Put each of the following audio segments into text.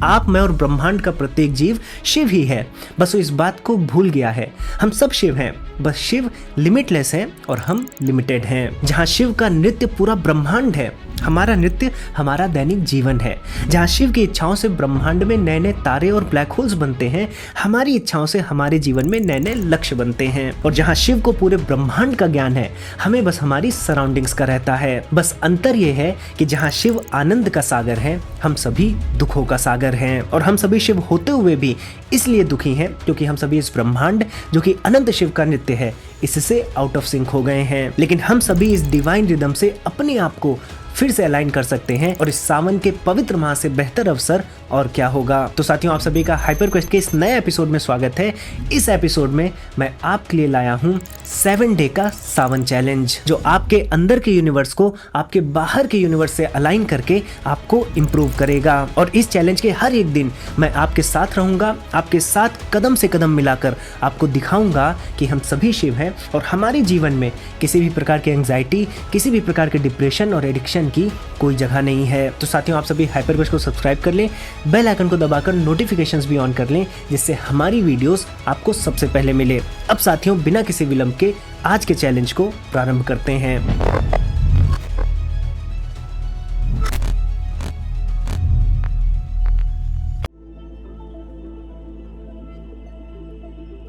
आप, मैं और ब्रह्मांड का प्रत्येक जीव शिव ही है। बस वो इस बात को भूल गया है। हम सब शिव हैं, बस शिव लिमिटलेस है और हम लिमिटेड हैं। जहाँ शिव का नृत्य पूरा ब्रह्मांड है, हमारा नृत्य हमारा दैनिक जीवन है। जहाँ शिव की इच्छाओं से ब्रह्मांड में नए नए तारे और ब्लैक होल्स बनते हैं, हमारी इच्छाओं से हमारे जीवन में नए नए लक्ष्य बनते हैं। और जहाँ शिव को पूरे ब्रह्मांड का ज्ञान है, हमें बस हमारी सराउंडिंग्स का रहता है। बस अंतर यह है कि जहाँ शिव आनंद का सागर है, हम सभी दुखों का सागर हैं। और हम सभी शिव होते हुए भी इसलिए दुखी हैं क्योंकि हम सभी इस ब्रह्मांड, जो कि अनंत शिव का नृत्य है, इससे आउट ऑफ सिंक हो गए हैं। लेकिन हम सभी इस डिवाइन रिदम से अपने आप को फिर से अलाइन कर सकते हैं और इस सावन के पवित्र माह से बेहतर अवसर और क्या होगा। तो साथियों, आप सभी का हाइपर क्वेस्ट के इस नए एपिसोड में स्वागत है। इस एपिसोड में मैं आपके लिए लाया हूँ 7 डे का सावन चैलेंज, जो आपके अंदर के यूनिवर्स को आपके बाहर के यूनिवर्स से अलाइन करके आपको इम्प्रूव करेगा। और इस चैलेंज के हर एक दिन मैं आपके साथ रहूंगा, आपके साथ कदम से कदम मिलाकर आपको दिखाऊंगा कि हम सभी शिव हैं और हमारे जीवन में किसी भी प्रकार की एंग्जाइटी, किसी भी प्रकार के डिप्रेशन और एडिक्शन की कोई जगह नहीं है। तो साथियों, आप सभी हाइपर क्वेस्ट को सब्सक्राइब कर लें, बेल आइकन को दबाकर नोटिफिकेशंस भी ऑन कर लें, जिससे हमारी वीडियोस आपको सबसे पहले मिले। अब साथियों, बिना किसी विलंब के आज के चैलेंज को प्रारंभ करते हैं।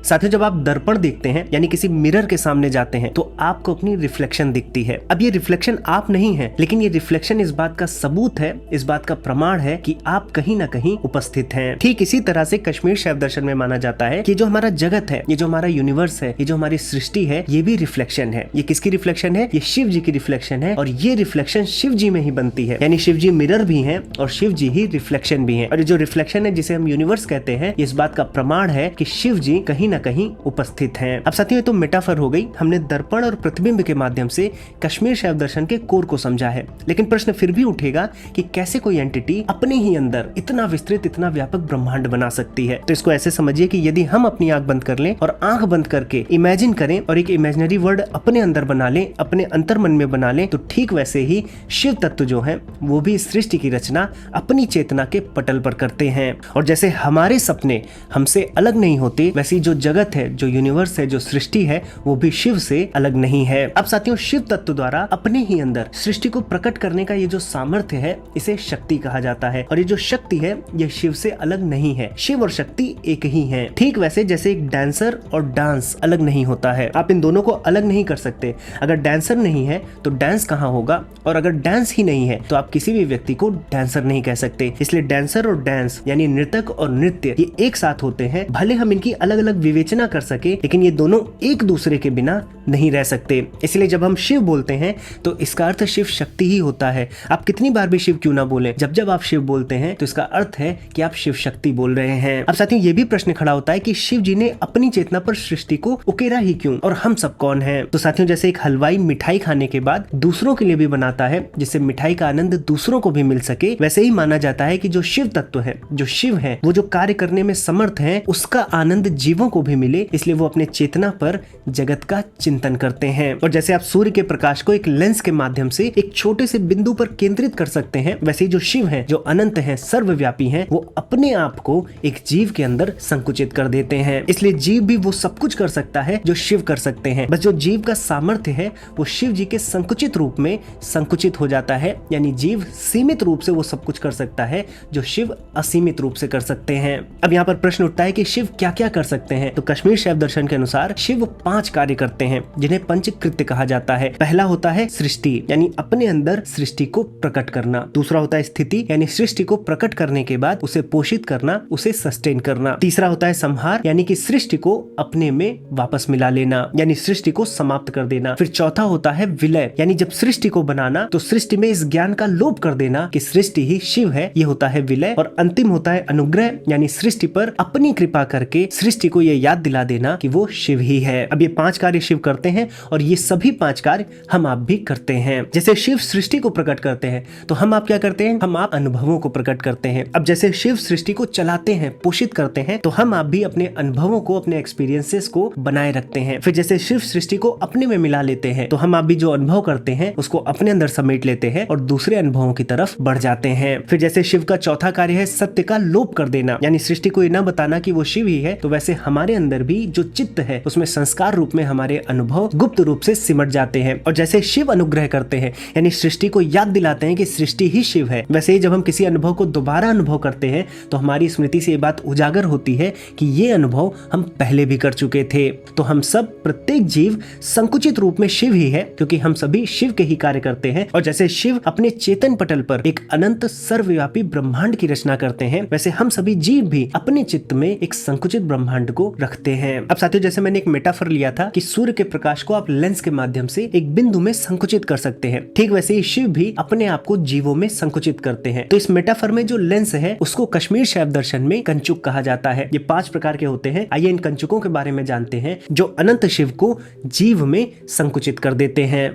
साथियों, जब आप दर्पण देखते हैं, यानी किसी मिरर के सामने जाते हैं, तो आपको अपनी रिफ्लेक्शन दिखती है। अब ये रिफ्लेक्शन आप नहीं है, लेकिन ये रिफ्लेक्शन इस बात का सबूत है, इस बात का प्रमाण है कि आप कहीं ना कहीं उपस्थित हैं। ठीक इसी तरह से कश्मीर शैव दर्शन में माना जाता है कि जो हमारा जगत है, ये जो हमारा यूनिवर्स है, ये जो हमारी सृष्टि है, ये भी रिफ्लेक्शन है। ये किसकी रिफ्लेक्शन है? ये शिव जी की रिफ्लेक्शन है। और ये रिफ्लेक्शन शिव जी में ही बनती है, यानी शिव जी मिरर भी है और शिव जी ही रिफ्लेक्शन भी है। और ये जो रिफ्लेक्शन है, जिसे हम यूनिवर्स कहते हैं, इस बात का प्रमाण है कि शिव जी कहीं ना कहीं उपस्थित हैं। अब साथियों, ये तो मेटाफर हो गई। हमने दर्पण और प्रतिबिंब के माध्यम से कश्मीर शैव दर्शन के कोर को समझा है। लेकिन प्रश्न फिर भी उठेगा कि कैसे कोई एंटिटी अपने ही अंदर इतना विस्तृत, इतना व्यापक ब्रह्मांड बना सकती है। तो इसको ऐसे समझिए कि यदि हम अपनी आंख बंद कर लें और आंख बंद करके इमेजिन करें और एक इमेजिनरी वर्ल्ड अपने अंदर बना लें, अपने अंतर मन में बना लें, तो ठीक वैसे ही शिव तत्व जो है वो भी सृष्टि की रचना अपनी चेतना के पटल पर करते हैं। और जैसे हमारे सपने हमसे अलग नहीं होते, वैसे जो जगत है, जो यूनिवर्स है, जो सृष्टि है, वो भी शिव से अलग नहीं है। अब साथियों, शिव तत्व द्वारा अपने ही अंदर सृष्टि को प्रकट करने का ये जो सामर्थ्य है, इसे शक्ति कहा जाता है। और ये जो शक्ति है, ये शिव से अलग नहीं है। शिव और शक्ति एक ही हैं। ठीक वैसे जैसे एक डांसर और डांस अलग नहीं होता है, आप इन दोनों को अलग नहीं कर सकते। अगर डांसर नहीं है तो डांस कहाँ होगा, और अगर डांस ही नहीं है तो आप किसी भी व्यक्ति को डांसर नहीं कह सकते। इसलिए डांसर और डांस, यानी नृतक और नृत्य, ये एक साथ होते हैं। भले हम इनकी अलग अलग विवेचना कर सके, लेकिन ये दोनों एक दूसरे के बिना नहीं रह सकते। इसलिए जब हम शिव बोलते हैं तो इसका अर्थ शिव शक्ति ही होता है। आप कितनी बार भी शिव क्यों ना बोलें, जब जब आप शिव बोलते हैं तो इसका अर्थ है कि आप शिव शक्ति बोल रहे हैं। अब साथियों, ये भी प्रश्न खड़ा होता है कि शिव जी ने अपनी चेतना पर सृष्टि को उकेरा ही क्यों, और हम सब कौन हैं? तो साथियों, जैसे एक हलवाई मिठाई खाने के बाद दूसरों के लिए भी बनाता है, जिससे मिठाई का आनंद दूसरों को भी मिल सके, वैसे ही माना जाता है कि जो शिव तत्व है, जो शिव है, वो जो कार्य करने में समर्थ है, उसका आनंद जीवों को भी मिले, इसलिए वो अपने चेतना पर जगत का चिंतन करते हैं। और जैसे आप सूर्य के प्रकाश को एक लेंस के माध्यम से एक छोटे से बिंदु पर केंद्रित कर सकते हैं, वैसे ही जो शिव है, जो अनंत है, सर्वव्यापी है, वो अपने आप को एक जीव के अंदर संकुचित कर देते हैं। इसलिए जीव भी वो सब कुछ कर सकता है जो शिव कर सकते हैं। बस जो जीव का सामर्थ्य है, वो शिव जी के संकुचित रूप में संकुचित हो जाता है। यानी जीव सीमित रूप से वो सब कुछ कर सकता है जो शिव असीमित रूप से कर सकते हैं। अब यहाँ पर प्रश्न उठता है कि शिव क्या क्या कर सकते हैं। तो कश्मीर शैव दर्शन के अनुसार शिव 5 कार्य करते हैं, जिन्हें पंचकृत्य कहा जाता है। पहला होता है सृष्टि, यानी अपने अंदर सृष्टि को प्रकट करना। दूसरा होता है स्थिति, यानी सृष्टि को प्रकट करने के बाद उसे पोषित करना, उसे सस्टेन करना। तीसरा होता है संहार, यानी कि सृष्टि को अपने में वापस मिला लेना, यानी सृष्टि को समाप्त कर देना। फिर चौथा होता है विलय, यानी जब सृष्टि को बनाना तो सृष्टि में इस ज्ञान का लोप कर देना कि सृष्टि ही शिव है, ये होता है विलय। और अंतिम होता है अनुग्रह, यानी सृष्टि पर अपनी कृपा करके सृष्टि को यह याद दिला देना कि वो शिव ही है। अब ये 5 कार्य शिव करते हैं और ये सभी 5 कार्य हम आप भी करते हैं। जैसे शिव सृष्टि को प्रकट करते हैं तो हम आप क्या करते हैं, हम आप अनुभवों को प्रकट करते हैं। अब जैसे शिव सृष्टि को चलाते हैं, पोषित करते हैं, तो हम आप भी अपने अनुभवों को, अपने एक्सपीरियंसेस को बनाए रखते हैं। फिर जैसे शिव सृष्टि को अपने में मिला लेते हैं तो हम आप भी जो अनुभव करते हैं उसको अपने अंदर समेट लेते हैं और दूसरे अनुभवों की तरफ बढ़ जाते हैं। फिर जैसे शिव का चौथा कार्य है सत्य का लोप कर देना, यानी सृष्टि को ये ना बताना कि वो शिव ही है, तो वैसे हमारे अंदर भी जो चित्त है उसमें संस्कार रूप में हमारे अनुभव गुप्त रूप से सिमट जाते हैं। और जैसे शिव अनुग्रह करते हैं, यानी सृष्टि को याद दिलाते हैं कि सृष्टि ही शिव है, वैसे ही जब हम किसी अनुभव को दोबारा अनुभव करते हैं तो हमारी स्मृति से ये बात उजागर होती है कि ये अनुभव हम पहले भी कर चुके थे। तो हम सब, प्रत्येक जीव संकुचित रूप में शिव ही है, क्योंकि हम सभी शिव के ही कार्य करते हैं। और जैसे शिव अपने चेतन पटल पर एक अनंत सर्वव्यापी ब्रह्मांड की रचना करते हैं, वैसे हम सभी जीव भी अपने चित्त में एक संकुचित ब्रह्मांड को रखते हैं। अब साथियों, जैसे मैंने एक मेटाफर लिया था कि सूर्य के प्रकाश को आप लेंस के माध्यम से एक बिंदु में संकुचित कर सकते हैं, ठीक वैसे ही शिव भी अपने आप को जीवों में संकुचित करते हैं। तो इस मेटाफर में जो लेंस है उसको कश्मीर शैव दर्शन में कंचुक कहा जाता है। ये 5 प्रकार के होते हैं। आइए इन कंचुकों के बारे में जानते हैं जो अनंत शिव को जीव में संकुचित कर देते हैं।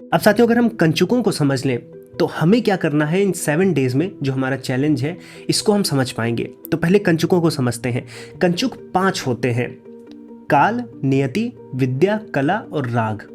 अब साथियों, अगर हम कंचुकों को समझ लें तो हमें क्या करना है इन 7 डेज में, जो हमारा चैलेंज है इसको हम समझ पाएंगे। तो पहले कंचुकों को समझते हैं। कंचुक 5 होते हैं: काल, नियति, विद्या, कला और राग।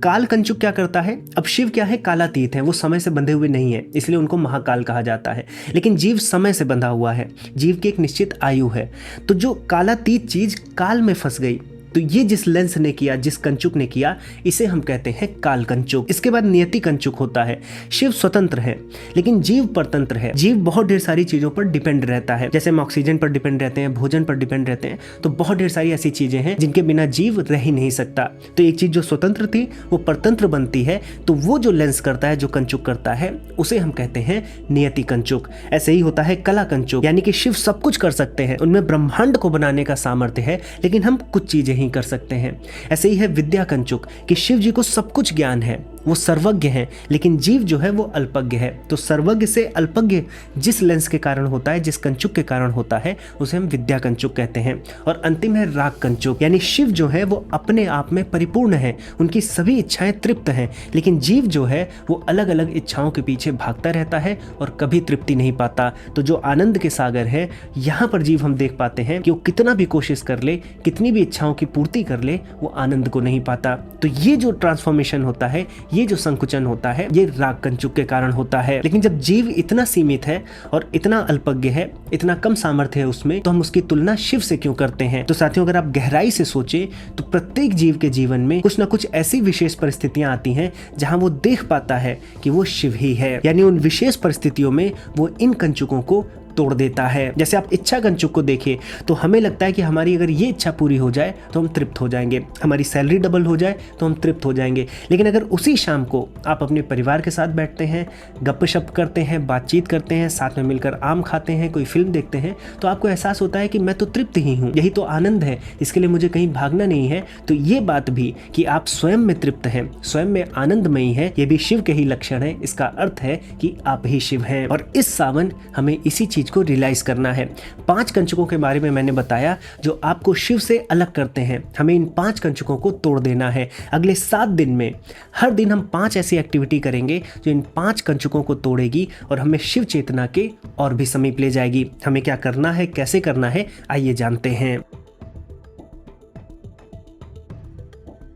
काल कंचुक क्या करता है? अब शिव क्या है? कालातीत है, वो समय से बंधे हुए नहीं है, इसलिए उनको महाकाल कहा जाता है। लेकिन जीव समय से बंधा हुआ है, जीव की एक निश्चित आयु है। तो जो कालातीत चीज काल में फंस गई, तो ये जिस लेंस ने किया, जिस कंचुक ने किया, इसे हम कहते हैं काल कंचुक। इसके बाद नियति कंचुक होता है। शिव स्वतंत्र है लेकिन जीव परतंत्र है। जीव बहुत ढेर सारी चीजों पर डिपेंड रहता है, जैसे हम ऑक्सीजन पर डिपेंड रहते हैं, भोजन पर डिपेंड रहते हैं। तो बहुत ढेर सारी ऐसी चीजें हैं जिनके बिना जीव रह ही नहीं सकता। तो एक चीज जो स्वतंत्र थी वो परतंत्र बनती है, तो वो जो लेंस करता है, जो कंचुक करता है, उसे हम कहते हैं नियति कंचुक। ऐसे ही होता है कला कंचुक, यानी कि शिव सब कुछ कर सकते हैं, उनमें ब्रह्मांड को बनाने का सामर्थ्य है, लेकिन हम कुछ चीजें ही कर सकते हैं। ऐसे ही है विद्या कंचुक कि शिव जी को सब कुछ ज्ञान है, वो सर्वज्ञ है, लेकिन जीव जो है वो अल्पज्ञ है। तो सर्वज्ञ से अल्पज्ञ जिस लेंस के कारण होता है, जिस कंचुक के कारण होता है, उसे हम विद्या कंचुक कहते हैं। और अंतिम है राग कंचुक, यानी शिव जो है वो अपने आप में परिपूर्ण है, उनकी सभी इच्छाएं तृप्त हैं, लेकिन जीव जो है वो अलग अलग इच्छाओं के पीछे भागता रहता है और कभी तृप्ति नहीं पाता। तो जो आनंद के सागर है, यहाँ पर जीव हम देख पाते हैं कि वो कितना भी कोशिश कर ले, कितनी भी इच्छाओं की पूर्ति कर ले, वो आनंद को नहीं पाता। तो ये जो ट्रांसफॉर्मेशन होता है, ये जो संकुचन होता है, ये राग कंचुक के कारण होता है। लेकिन जब जीव इतना सीमित है और इतना अल्पज्ञ है, इतना कम सामर्थ्य है उसमें, तो हम उसकी तुलना शिव से क्यों करते हैं? तो साथियों, अगर आप गहराई से सोचे तो प्रत्येक जीव के जीवन में कुछ ना कुछ ऐसी विशेष परिस्थितियां आती हैं जहां वो देख पाता है कि वो शिव ही है, यानी उन विशेष परिस्थितियों में वो इन कंचुकों को तोड़ देता है। जैसे आप इच्छा कंचुक को देखिए तो हमें लगता है कि हमारी अगर ये इच्छा पूरी हो जाए तो हम तृप्त हो जाएंगे, हमारी सैलरी डबल हो जाए तो हम तृप्त हो जाएंगे। लेकिन अगर उसी शाम को आप अपने परिवार के साथ बैठते हैं, गप्पशप करते हैं, बातचीत करते हैं, साथ में मिलकर आम खाते हैं, कोई फिल्म देखते हैं, तो आपको एहसास होता है कि मैं तो तृप्त ही हूँ, यही तो आनंद है, इसके लिए मुझे कहीं भागना नहीं है। तो ये बात भी कि आप स्वयं में तृप्त हैं, स्वयं में आनंदमयी है, ये भी शिव के ही लक्षण है। इसका अर्थ है कि आप ही शिव हैं। और इस सावन हमें इसी चीज को रियलाइज करना है। 5 कंचुकों के बारे में मैंने बताया जो आपको शिव से अलग करते हैं। हमें इन 5 कंचुकों को तोड़ देना है। अगले 7 दिन में हर दिन हम 5 ऐसी एक्टिविटी करेंगे जो इन 5 कंचुकों को तोड़ेगी और हमें शिव चेतना के और भी समीप ले जाएगी। हमें क्या करना है, कैसे करना है, आइए जानते हैं।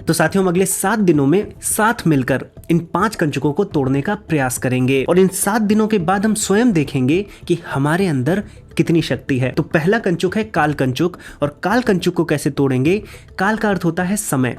तो साथियों, हम अगले 7 दिनों में साथ मिलकर इन 5 कंचुकों को तोड़ने का प्रयास करेंगे और इन 7 दिनों के बाद हम स्वयं देखेंगे कि हमारे अंदर कितनी शक्ति है। तो पहला कंचुक है काल कंचुक, और काल कंचुक को कैसे तोड़ेंगे? काल का अर्थ होता है समय।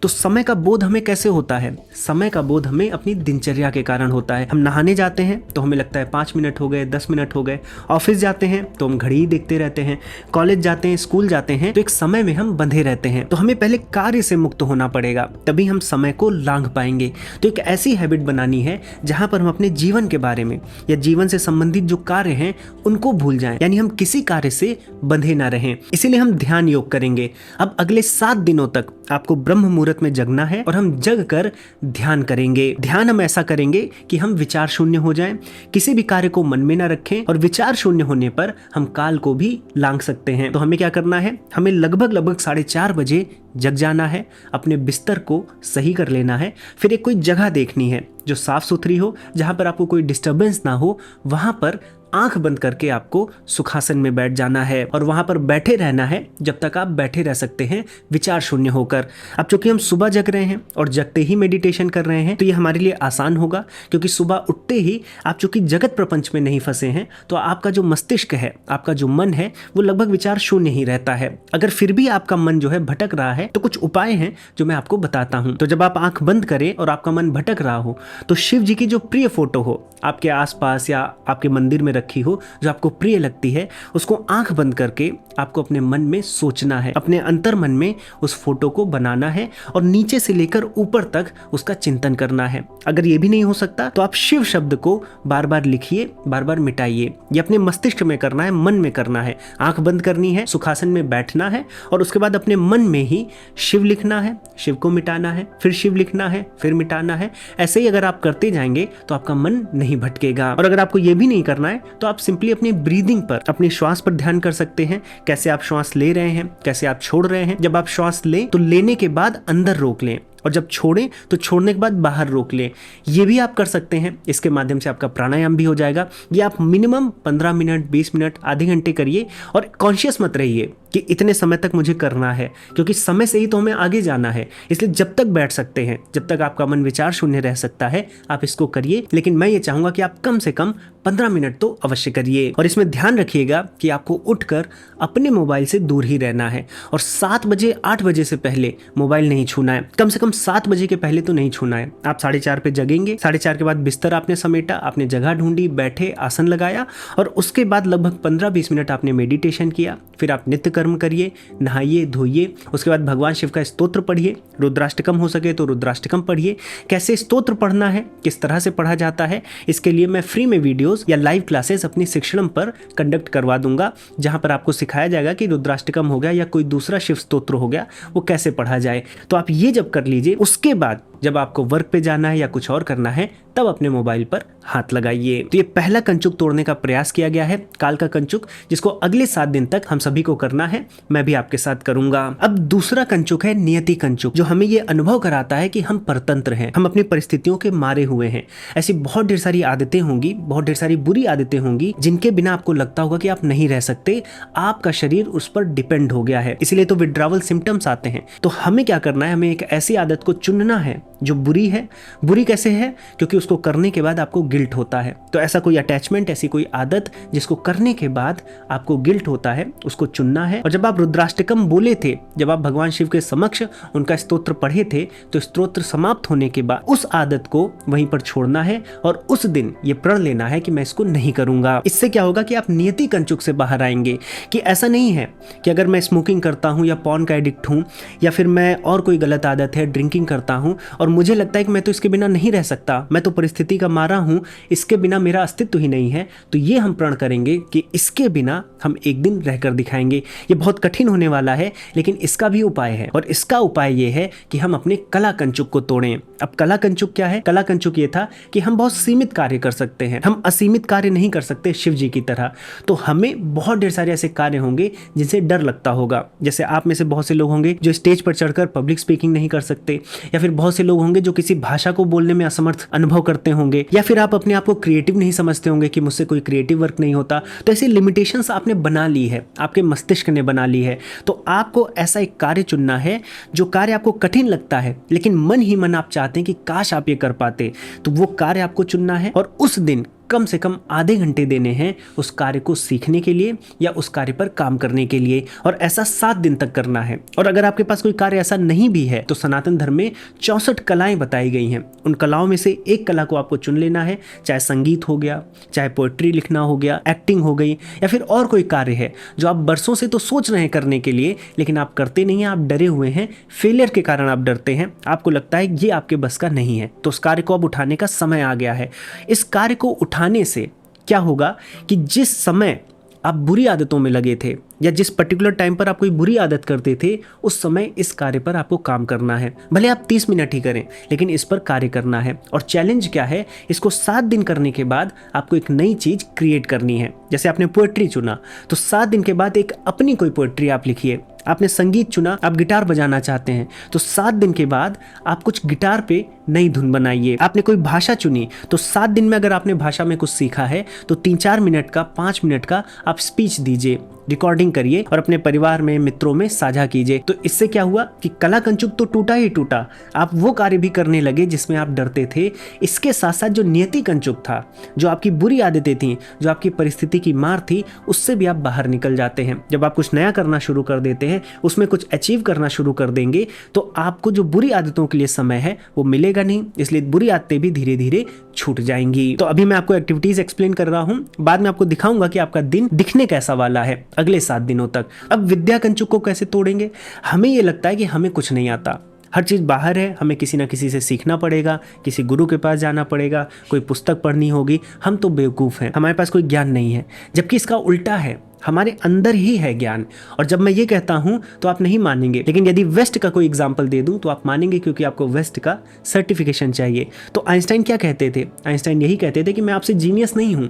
तो समय का बोध हमें कैसे होता है? समय का बोध हमें अपनी दिनचर्या के कारण होता है। हम नहाने जाते हैं तो हमें लगता है 5 मिनट हो गए, 10 मिनट हो गए। ऑफिस जाते हैं तो हम घड़ी ही देखते रहते हैं। कॉलेज जाते हैं, स्कूल जाते हैं, तो एक समय में हम बंधे रहते हैं। तो हमें पहले कार्य से मुक्त होना पड़ेगा, तभी हम समय को लांघ पाएंगे। तो एक ऐसी हैबिट बनानी है जहां पर हम अपने जीवन के बारे में या जीवन से संबंधित जो कार्य हैं उनको भूल जाएं। जाएं, यानी हम किसी कार्य से बंधे ना रहें। इसीलिए हम ध्यान योग करेंगे। अब अगले 7 दिनों तक आपको ब्रह्म मुहूर्त में जगना है और हम जग कर ध्यान करेंगे। ध्यान हम ऐसा करेंगे कि हम विचार शून्य हो जाएं, किसी भी कार्य को मन में ना रखें, और विचार शून्य होने पर हम काल को भी लांघ सकते हैं। तो हमें क्या करना है, हमें लगभग 4:30 बजे जग जाना है, अपने बिस्तर को सही कर लेना है, फिर एक कोई जगह देखनी है जो साफ सुथरी हो, जहां पर आपको कोई डिस्टरबेंस ना हो, वहां पर आंख बंद करके आपको सुखासन में बैठ जाना है और वहां पर बैठे रहना है जब तक आप बैठे रह सकते हैं विचार शून्य होकर। अब चूंकि हम सुबह जग रहे हैं और जगते ही मेडिटेशन कर रहे हैं तो ये हमारे लिए आसान होगा, क्योंकि सुबह उठते ही आप चूंकि जगत प्रपंच में नहीं फंसे हैं तो आपका जो मस्तिष्क है, आपका जो मन है, वो लगभग विचार शून्य ही रहता है। अगर फिर भी आपका मन जो है भटक रहा है तो कुछ उपाय हैं जो मैं आपको बताता हूं। तो जब आप आंख बंद करें और आपका मन भटक रहा हो तो शिव जी की जो प्रिय फोटो हो आपके आसपास या आपके मंदिर में रखी हो, जो आपको प्रिय लगती है, उसको आंख बंद करके आपको अपने मन में सोचना है, अपने अंतर मन में उस फोटो को बनाना है और नीचे से लेकर ऊपर तक उसका चिंतन करना है। अगर ये भी नहीं हो सकता तो आप शिव शब्द को बार बार लिखिए, बार बार मिटाइए। ये अपने मस्तिष्क में करना है, मन में करना है। आंख बंद करनी है, सुखासन में बैठना है और उसके बाद अपने मन में ही शिव लिखना है, शिव को मिटाना है, फिर शिव लिखना है, फिर मिटाना है। ऐसे ही अगर आप करते जाएंगे तो आपका मन नहीं भटकेगा। और अगर आपको ये भी नहीं करना है तो आप सिंपली अपनी ब्रीदिंग पर, अपने श्वास पर ध्यान कर सकते हैं। कैसे आप श्वास ले रहे हैं, कैसे आप छोड़ रहे हैं। जब आप श्वास लें तो लेने के बाद अंदर रोक लें और जब छोड़ें तो छोड़ने के बाद बाहर रोक लें। ये भी आप कर सकते हैं। इसके माध्यम से आपका प्राणायाम भी हो जाएगा। ये आप मिनिमम 15 मिनट, 20 मिनट, आधे घंटे करिए और कॉन्शियस मत रहिए कि इतने समय तक मुझे करना है, क्योंकि समय से ही तो हमें आगे जाना है। इसलिए जब तक बैठ सकते हैं, जब तक आपका मन विचार शून्य रह सकता है, आप इसको करिए। लेकिन मैं ये चाहूंगा कि आप कम से कम 15 मिनट तो अवश्य करिए। और इसमें ध्यान रखिएगा कि आपको उठकर अपने मोबाइल से दूर ही रहना है और 7 बजे, 8 बजे से पहले मोबाइल नहीं छूना है। कम से कम 7 बजे के पहले तो नहीं छूना है। आप 4:30 पे जगेंगे, 4:30 के बाद बिस्तर आपने समेटा, आपने जगह ढूंढी, बैठे, आसन लगाया और उसके बाद लगभग 15-20 मिनट आपने मेडिटेशन किया। फिर आप नित्य कर्म करिए, नहाइए, धोइए। उसके बाद भगवान शिव का स्तोत्र पढ़िए, रुद्राष्टकम हो सके तो रुद्राष्टकम पढ़िए। कैसे स्तोत्र पढ़ना है, किस तरह से पढ़ा जाता है, इसके लिए मैं फ्री में वीडियोस या लाइव क्लासेस अपनी शिक्षणम पर कंडक्ट करवा दूंगा, जहां पर आपको सिखाया जाएगा कि रुद्राष्टकम हो गया या कोई दूसरा शिव स्तोत्र हो गया, वो कैसे पढ़ा जाए। तो आप ये जब कर लीजिए, उसके बाद जब आपको वर्क पे जाना है या कुछ और करना है तब अपने मोबाइल पर हाथ लगाइए। तो ये पहला कंचुक तोड़ने का प्रयास किया गया है, काल का कंचुक, जिसको अगले 7 दिन तक हम सभी को करना है। मैं भी आपके साथ करूंगा। अब दूसरा कंचुक है नियति कंचुक, जो हमें ये अनुभव कराता है कि हम परतंत्र हैं, हम अपनी परिस्थितियों के मारे हुए हैं। ऐसी बहुत ढेर सारी आदतें होंगी, बहुत ढेर सारी बुरी आदतें होंगी जिनके बिना आपको लगता होगा कि आप नहीं रह सकते, आपका शरीर उस पर डिपेंड हो गया है। इसलिए तो विड्रावल सिम्टम्स आते हैं। तो हमें क्या करना है, हमें एक ऐसी आदत को चुनना है जो बुरी है। बुरी कैसे है? क्योंकि उसको करने के बाद आपको गिल्ट होता है। तो ऐसा कोई अटैचमेंट, ऐसी कोई आदत जिसको करने के बाद आपको गिल्ट होता है, उसको चुनना है। और जब आप रुद्राष्टकम बोले थे, जब आप भगवान शिव के समक्ष उनका स्तोत्र पढ़े थे, तो स्तोत्र समाप्त होने के बाद उस आदत को वहीं पर छोड़ना है और उस दिन ये प्रण लेना है कि मैं इसको नहीं करूंगा। इससे क्या होगा कि आप नियति कंचुक से बाहर आएंगे। कि ऐसा नहीं है कि अगर मैं स्मोकिंग करता हूं या पॉर्न का एडिक्ट हूं या फिर मैं और कोई गलत आदत है, ड्रिंकिंग करता हूं और मुझे लगता है कि मैं तो इसके बिना नहीं रह सकता, मैं तो परिस्थिति का मारा हूं, इसके बिना मेरा अस्तित्व ही नहीं है, तो ये हम प्रण करेंगे कि इसके बिना हम एक दिन रहकर दिखाएंगे। ये बहुत कठिन होने वाला है, लेकिन इसका भी उपाय है और इसका उपाय ये है कि हम अपने कला कंचुक को तोड़ें। अब कला कंचुक क्या है? कला कंचुक ये था कि हम बहुत सीमित कार्य कर सकते हैं, हम असीमित कार्य नहीं कर सकते शिव जी की तरह। तो हमें बहुत ढेर सारे ऐसे कार्य होंगे जिनसे डर लगता होगा। जैसे आप में से बहुत से लोग होंगे जो स्टेज पर चढ़कर पब्लिक स्पीकिंग नहीं कर सकते, या फिर बहुत से लोग होंगे जो किसी भाषा को बोलने में असमर्थ अनुभव करते होंगे, या फिर आप अपने आप को क्रिएटिव नहीं समझते होंगे कि मुझसे कोई क्रिएटिव वर्क नहीं होता। तो ऐसी लिमिटेशंस आपने बना ली है, आपके मस्तिष्क ने बना ली है। तो आपको ऐसा एक कार्य चुनना है जो कार्य आपको कठिन लगता है, लेकिन मन ही मन आप चाहते हैं कि काश आप ये कर पाते। तो वो कार्य आपको चुनना है और उस दिन कम से कम आधे घंटे देने हैं उस कार्य को सीखने के लिए या उस कार्य पर काम करने के लिए, और ऐसा 7 दिन तक करना है। और अगर आपके पास कोई कार्य ऐसा नहीं भी है तो सनातन धर्म में 64 कलाएं बताई गई हैं। उन कलाओं में से एक कला को आपको चुन लेना है, चाहे संगीत हो गया, चाहे पोएट्री लिखना हो गया, एक्टिंग हो गई, या फिर और कोई कार्य है जो आप बरसों से तो सोच रहे हैं करने के लिए, लेकिन आप करते नहीं हैं, आप डरे हुए हैं, फेलियर के कारण आप डरते हैं, आपको लगता है ये आपके बस का नहीं है। तो उस कार्य को अब उठाने का समय आ गया है। इस कार्य को उठाने से क्या होगा कि जिस समय आप बुरी आदतों में लगे थे या जिस पर्टिकुलर टाइम पर आप कोई बुरी आदत करते थे, उस समय इस कार्य पर आपको काम करना है। भले आप 30 मिनट ही करें, लेकिन इस पर कार्य करना है। और चैलेंज क्या है, इसको 7 दिन करने के बाद आपको एक नई चीज क्रिएट करनी है। जैसे आपने पोएट्री चुना, तो 7 दिन के बाद एक अपनी कोई पोएट्री आप लिखिए। आपने संगीत चुना, आप गिटार बजाना चाहते हैं, तो 7 दिन के बाद आप कुछ गिटार पे नई धुन बनाइए। आपने कोई भाषा चुनी, तो 7 दिन में अगर आपने भाषा में कुछ सीखा है तो 3-4 मिनट का, 5 मिनट का आप स्पीच दीजिए, रिकॉर्डिंग करिए और अपने परिवार में, मित्रों में साझा कीजिए। तो इससे क्या हुआ कि कला कंचुक तो टूटा ही टूटा, आप वो कार्य भी करने लगे जिसमें आप डरते थे। इसके साथ साथ जो नियति कंचुक था, जो आपकी बुरी आदतें थी, जो आपकी परिस्थिति की मार थी, उससे भी आप बाहर निकल जाते हैं। जब आप कुछ नया करना शुरू कर देते हैं, उसमें कुछ अचीव करना शुरू कर देंगे, तो आपको जो बुरी आदतों के लिए समय है वो मिलेगा नहीं, इसलिए बुरी आदतें भी धीरे धीरे छूट जाएंगी। तो अभी मैं आपको एक्टिविटीज एक्सप्लेन कर रहा हूं, बाद में आपको दिखाऊंगा कि आपका दिन दिखने कैसा वाला है अगले 7 दिनों तक। अब विद्या कंचुक को कैसे तोड़ेंगे? हमें ये लगता है कि हमें कुछ नहीं आता, हर चीज़ बाहर है, हमें किसी ना किसी से सीखना पड़ेगा, किसी गुरु के पास जाना पड़ेगा, कोई पुस्तक पढ़नी होगी, हम तो बेवकूफ़ हैं, हमारे पास कोई ज्ञान नहीं है। जबकि इसका उल्टा है, हमारे अंदर ही है ज्ञान। और जब मैं ये कहता हूं तो आप नहीं मानेंगे, लेकिन यदि वेस्ट का कोई एग्जाम्पल दे दूं तो आप मानेंगे, क्योंकि आपको वेस्ट का सर्टिफिकेशन चाहिए। तो आइंस्टाइन क्या कहते थे? आइंस्टाइन यही कहते थे कि मैं आपसे जीनियस नहीं हूं,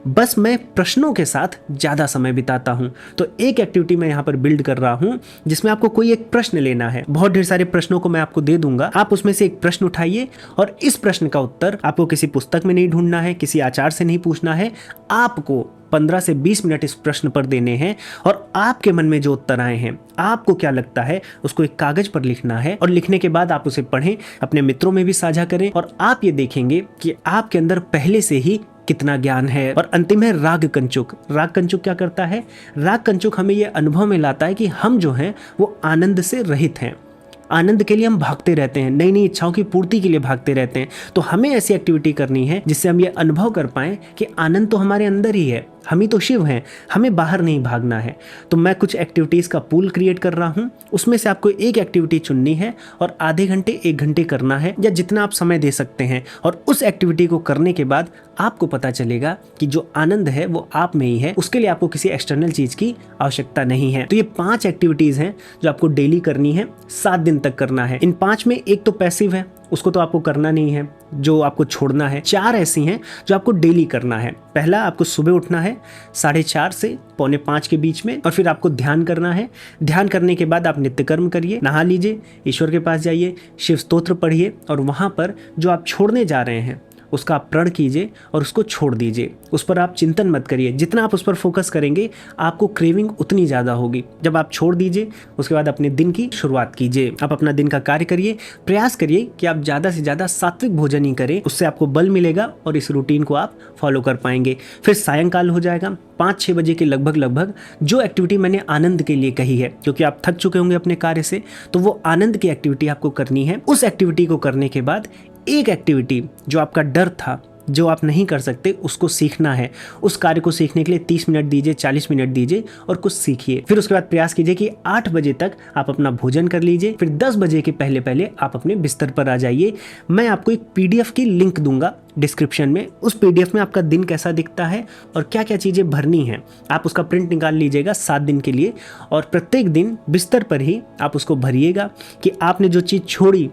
बस मैं प्रश्नों के साथ ज़्यादा समय बिताता हूं। तो एक एक्टिविटी मैं यहाँ पर बिल्ड कर रहा हूं जिसमें आपको कोई एक प्रश्न लेना है। बहुत ढेर सारे प्रश्नों को मैं आपको दे दूंगा, आप उसमें से एक प्रश्न उठाइए और इस प्रश्न का उत्तर आपको किसी पुस्तक में नहीं ढूंढना है, किसी आचार्य से नहीं पूछना है, आपको 15 से 20 मिनट इस प्रश्न पर देने हैं और आपके मन में जो उत्तर आए हैं, आपको क्या लगता है, उसको एक कागज पर लिखना है। और लिखने के बाद आप उसे पढ़ें, अपने मित्रों में भी साझा करें और आप ये देखेंगे कि आपके अंदर पहले से ही कितना ज्ञान है। और अंतिम है राग कंचुक। राग कंचुक क्या करता है? राग कंचुक हमें यह अनुभव में लाता है कि हम जो हैं वो आनंद से रहित हैं। आनंद के लिए हम भागते रहते हैं, नई नई इच्छाओं की पूर्ति के लिए भागते रहते हैं। तो हमें ऐसी एक्टिविटी करनी है जिससे हम ये अनुभव कर पाएं कि आनंद तो हमारे अंदर ही है, हम ही तो शिव हैं, हमें बाहर नहीं भागना है। तो मैं कुछ एक्टिविटीज़ का पूल क्रिएट कर रहा हूँ, उसमें से आपको एक एक्टिविटी चुननी है और आधे घंटे 1 घंटे करना है, या जितना आप समय दे सकते हैं। और उस एक्टिविटी को करने के बाद आपको पता चलेगा कि जो आनंद है वो आप में ही है, उसके लिए आपको किसी एक्सटर्नल चीज़ की आवश्यकता नहीं है। तो ये 5 एक्टिविटीज़ हैं जो आपको डेली करनी है, 7 दिन तक करना है। इन 5 में एक तो पैसिव है, उसको तो आपको करना नहीं है, जो आपको छोड़ना है। 4 ऐसी हैं जो आपको डेली करना है। पहला, आपको सुबह उठना है 4:30 से 4:45 के बीच में, और फिर आपको ध्यान करना है। ध्यान करने के बाद आप नित्य कर्म करिए, नहा लीजिए, ईश्वर के पास जाइए, शिव स्तोत्र पढ़िए और वहाँ पर जो आप छोड़ने जा रहे हैं उसका आप प्रण कीजिए और उसको छोड़ दीजिए। उस पर आप चिंतन मत करिए, जितना आप उस पर फोकस करेंगे आपको क्रेविंग उतनी ज़्यादा होगी। जब आप छोड़ दीजिए उसके बाद अपने दिन की शुरुआत कीजिए। आप अपना दिन का कार्य करिए, प्रयास करिए कि आप ज़्यादा से ज़्यादा सात्विक भोजन ही करें, उससे आपको बल मिलेगा और इस रूटीन को आप फॉलो कर पाएंगे। फिर सायंकाल हो जाएगा 5-6 बजे के लगभग जो एक्टिविटी मैंने आनंद के लिए कही है, क्योंकि आप थक चुके होंगे अपने कार्य से, तो वो आनंद की एक्टिविटी आपको करनी है। उस एक्टिविटी को करने के बाद एक एक्टिविटी जो आपका डर था, जो आप नहीं कर सकते, उसको सीखना है। उस कार्य को सीखने के लिए 30 मिनट दीजिए, 40 मिनट दीजिए और कुछ सीखिए। फिर उसके बाद प्रयास कीजिए कि 8 बजे तक आप अपना भोजन कर लीजिए। फिर 10 बजे के पहले पहले आप अपने बिस्तर पर आ जाइए। मैं आपको एक PDF की लिंक दूंगा डिस्क्रिप्शन में। उस PDF में आपका दिन कैसा दिखता है और क्या क्या चीज़ें भरनी है, आप उसका प्रिंट निकाल लीजिएगा 7 दिन के लिए, और प्रत्येक दिन बिस्तर पर ही आप उसको भरिएगा कि आपने जो चीज़ छोड़ी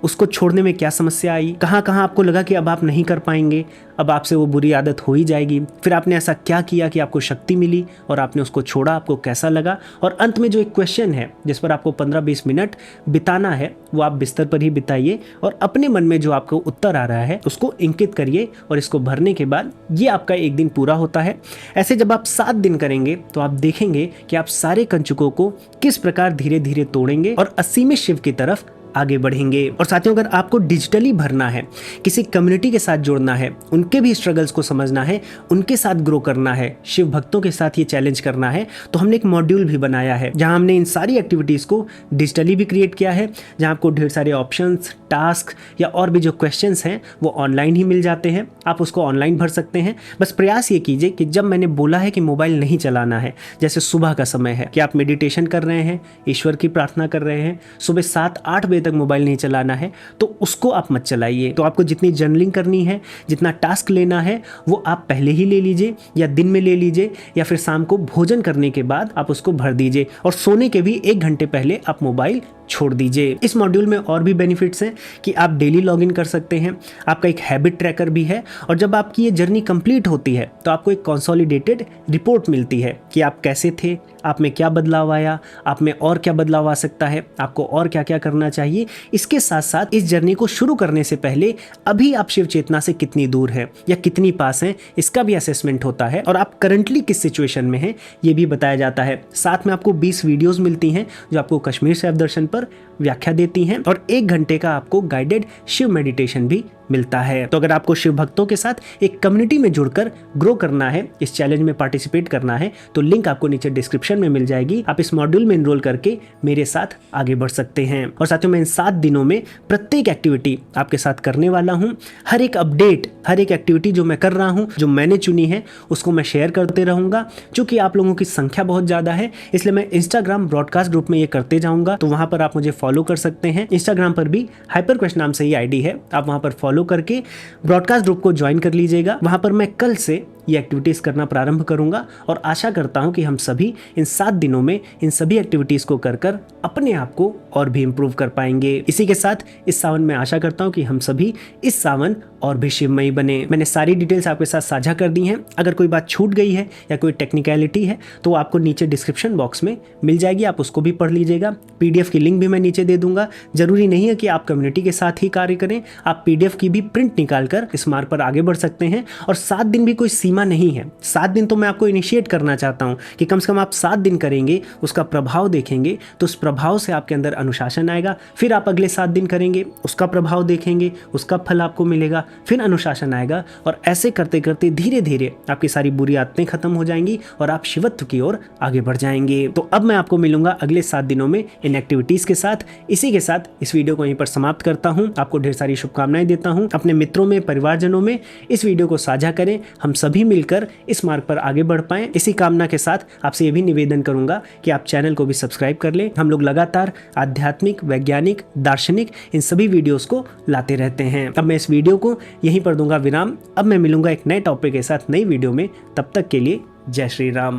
उसको छोड़ने में क्या समस्या आई, कहाँ कहाँ आपको लगा कि अब आप नहीं कर पाएंगे, अब आपसे वो बुरी आदत हो ही जाएगी। फिर आपने ऐसा क्या किया कि आपको शक्ति मिली और आपने उसको छोड़ा, आपको कैसा लगा। और अंत में जो एक क्वेश्चन है जिस पर आपको 15-20 मिनट बिताना है, वो आप बिस्तर पर ही बिताइए और अपने मन में जो आपको उत्तर आ रहा है उसको इंकित करिए। और इसको भरने के बाद ये आपका एक दिन पूरा होता है। ऐसे जब आप 7 दिन करेंगे तो आप देखेंगे कि आप सारे कंचुकों को किस प्रकार धीरे धीरे तोड़ेंगे और असीमित शिव की तरफ आगे बढ़ेंगे। और साथियों, अगर आपको डिजिटली भरना है, किसी कम्युनिटी के साथ जुड़ना है, उनके भी स्ट्रगल्स को समझना है, उनके साथ ग्रो करना है, शिव भक्तों के साथ ये चैलेंज करना है, तो हमने एक मॉड्यूल भी बनाया है जहां हमने इन सारी एक्टिविटीज़ को डिजिटली भी क्रिएट किया है, जहां आपको ढेर सारे ऑप्शंस, टास्क या और भी जो क्वेश्चंस हैं वो ऑनलाइन ही मिल जाते हैं। आप उसको ऑनलाइन भर सकते हैं। बस प्रयास ये कीजिए कि जब मैंने बोला है कि मोबाइल नहीं चलाना है, जैसे सुबह का समय है कि आप मेडिटेशन कर रहे हैं, ईश्वर की प्रार्थना कर रहे हैं, सुबह 7-8 बजे बजे तक मोबाइल नहीं चलाना है तो उसको आप मत चलाइए। तो आपको जितनी जर्नलिंग करनी है, जितना टास्क लेना है वो आप पहले ही ले लीजिए, या दिन में ले लीजिए, या फिर शाम को भोजन करने के बाद आप उसको भर दीजिए। और सोने के भी 1 घंटे पहले आप मोबाइल छोड़ दीजिए। इस मॉड्यूल में और भी बेनिफिट्स हैं कि आप डेली लॉगिन कर सकते हैं, आपका एक हैबिट ट्रैकर भी है, और जब आपकी ये जर्नी कंप्लीट होती है तो आपको एक कंसोलिडेटेड रिपोर्ट मिलती है कि आप कैसे थे, आप में क्या बदलाव आया, आप में और क्या बदलाव आ सकता है, आपको और क्या क्या करना चाहिए। इसके साथ साथ इस जर्नी को शुरू करने से पहले अभी आप शिव चेतना से कितनी दूर हैं या कितनी पास हैं, इसका भी असेसमेंट होता है, और आप करंटली किस सिचुएशन में हैं ये भी बताया जाता है। साथ में आपको 20 वीडियोस मिलती हैं जो आपको कश्मीर शैव दर्शन पर व्याख्या देती हैं, और 1 घंटे का आपको गाइडेड शिव मेडिटेशन भी मिलता है। तो अगर आपको शिव भक्तों के साथ एक कम्युनिटी में जुड़कर ग्रो करना है, इस चैलेंज में पार्टिसिपेट करना है, तो लिंक आपको नीचे डिस्क्रिप्शन में मिल जाएगी। आप इस मॉड्यूल में एनरोल करके मेरे साथ आगे बढ़ सकते हैं। और साथियों, मैं इन 7 दिनों में प्रत्येक एक्टिविटी आपके साथ करने वाला हूं। हर एक अपडेट, हर एक एक्टिविटी जो मैं कर रहा हूं, जो मैंने चुनी है, उसको मैं शेयर करते रहूंगा। चूंकि आप लोगों की संख्या बहुत ज्यादा है, इसलिए मैं इंस्टाग्राम ब्रॉडकास्ट ग्रुप में ये करते जाऊंगा। तो वहां पर आप मुझे फॉलो कर सकते हैं। इंस्टाग्राम पर भी हाइपर क्वेस्ट नाम से ही आईडी है, आप वहां पर फॉलो करके ब्रॉडकास्ट ग्रुप को ज्वाइन कर लीजिएगा। वहां पर मैं कल से ये एक्टिविटीज करना प्रारंभ करूंगा, और आशा करता हूं कि हम सभी इन 7 दिनों में इन सभी एक्टिविटीज को कर कर अपने आप को और भी इंप्रूव कर पाएंगे। इसी के साथ इस सावन में आशा करता हूं कि हम सभी इस सावन और भी शिवमयी बने। मैंने सारी डिटेल्स आपके साथ साझा कर दी हैं। अगर कोई बात छूट गई है या कोई टेक्निकलिटी है तो आपको नीचे डिस्क्रिप्शन बॉक्स में मिल जाएगी, आप उसको भी पढ़ लीजिएगा। PDF की लिंक भी मैं नीचे दे दूंगा। जरूरी नहीं है कि आप कम्युनिटी के साथ ही कार्य करें, आप PDF की भी प्रिंट निकाल कर इस मार्ग पर आगे बढ़ सकते हैं। और 7 दिन भी कोई सीमा नहीं है, 7 दिन तो मैं आपको इनिशिएट करना चाहता हूं कि कम से कम आप 7 दिन करेंगे, उसका प्रभाव देखेंगे, तो उस प्रभाव से आपके अंदर अनुशासन आएगा। फिर आप अगले 7 दिन करेंगे, उसका प्रभाव देखेंगे, उसका फल आपको मिलेगा, फिर अनुशासन आएगा, और ऐसे करते करते धीरे धीरे आपकी सारी बुरी आदतें खत्म हो जाएंगी और आप शिवत्व की ओर आगे बढ़ जाएंगे। तो अब मैं आपको मिलूंगा अगले 7 दिनों में इन एक्टिविटीज के साथ। इसी के साथ इस वीडियो को यहीं पर समाप्त करता हूं। आपको ढेर सारी शुभकामनाएं देता हूं। अपने मित्रों में, परिवारजनों में इस वीडियो को साझा करें, हम सभी मिलकर इस मार्ग पर आगे बढ़ पाएं। इसी कामना के साथ आपसे ये भी निवेदन करूंगा कि आप चैनल को भी सब्सक्राइब कर लें। हम लोग लगातार आध्यात्मिक, वैज्ञानिक, दार्शनिक इन सभी वीडियोस को लाते रहते हैं। अब मैं इस वीडियो को यहीं पर दूंगा विराम। अब मैं मिलूंगा एक नए टॉपिक के साथ नई वीडियो में। तब तक के लिए जय श्री राम।